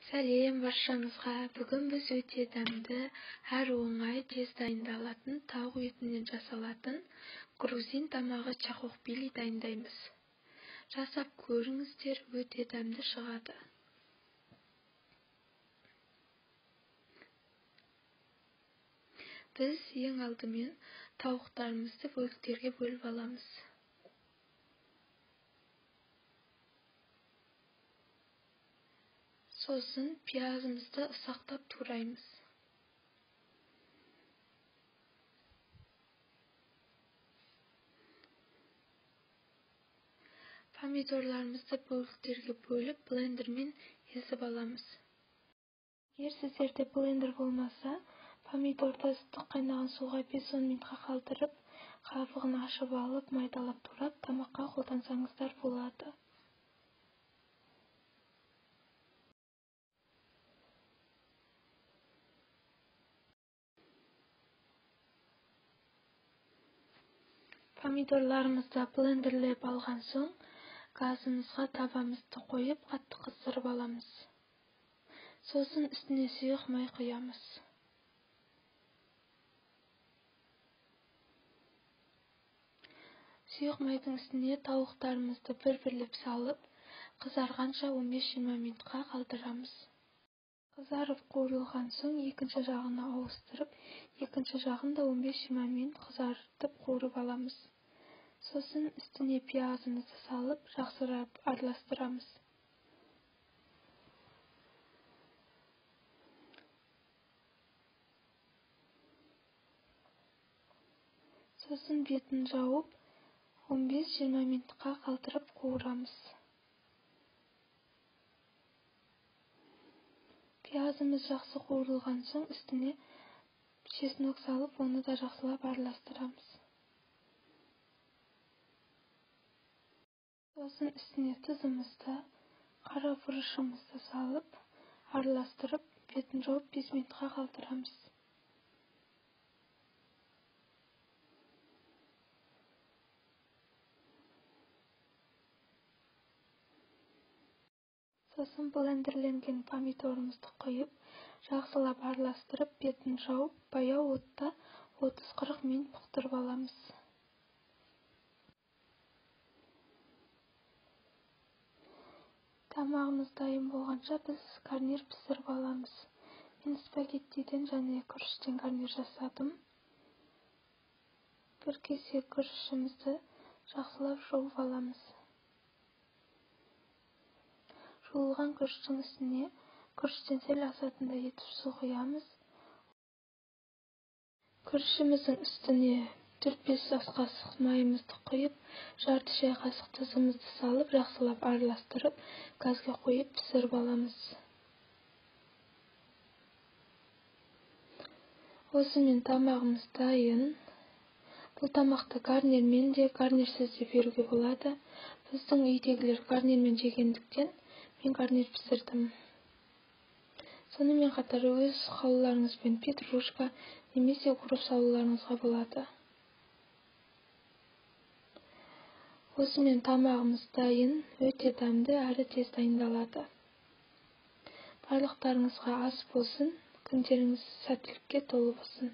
Сәлем баршаңызға. Бүгін біз өте дәмді, әрі оңай, тез дайындалатын, тауық етінен жасалатын грузин тамағы чахохбили дайындаймыз. Жасап көріңіздер, өте дәмді шығады. Біз ең алдымен тауықтарымызды бөліктерге бөліп аламыз. Сосын пиязымызды ұсақтап тураймыз. Помидорларымызды бөліктерге бөліп, блендермен езіп аламыз. Егер сіздерде блендер болмаса, помидорды ыстық қайнаған суға 5-10 минутқа қалдырып, қабығын ашып алып, майдалап турап, тамаққа қолдансаңыздар болады. Помидорларымызды блендерлеп алған соң, газымызға табамызды қойып, қатты қыздырып аламыз. Сосын үстіне сұйық май құямыз. Сұйық майдың үстіне тауықтарымызды бір-бірлеп салып, қызарғанша 15-20 минутқа қалдырамыз. Қызарып қуырылған соң, екінші жағына ауыстырып, екінші жағын да 15-20 минут қызартып қуырып аламыз. Сосын үстіне пиязымызды салып, жақсылап араластырамыз. Сосын бетін жауып, 15-20 минутқа қалдырып қуырамыз. Пиязымыз жақсы қуырылған соң, үстіне чеснок салып, оны да жақсылап араластырамыз. Сосын үстіне тұзымызды, қара бұрышымызды салып, араластырып, бетін жауып 5 минутқа қалдырамыз. Сосын блендерленген помидорымызды құйып, жақсылап араластырып, бетін жауып, баяу отта 30-40 минут пұқтырып аламыз. Тамағымыз дайын болғанша біз гарнир пісіріп аламыз. Мен спагеттиден және күріштен гарнир жасадым. Бір кесе күрішімізді жақсылап жуып аламыз. Жуылған күріштің үстіне күріштен сәл асатындай етіп су құямыз. Күрішіміздің үстіне 4-5 ас қасық майымызды құйып, жарты шай қасық тұзымызды салып, жақсылап араластырып, газға қойып пісіріп аламыз. Осымен тамағымыз дайын. Бұл тамақты гарнирмен де, гарнирсіз де беруге болады. Біздің үйдегілер гарнирмен жегендіктен мен гарнир пісірдім. Сонымен қатар өз қалауларыңызбен петрушка немесе укроп салуларыңызға болады. Осымен тамағымыз дайын, өте дәмді әрі тез дайындалады. Барлықтарыңызға ас болсын, күндеріңіз сәттілікке толы болсын.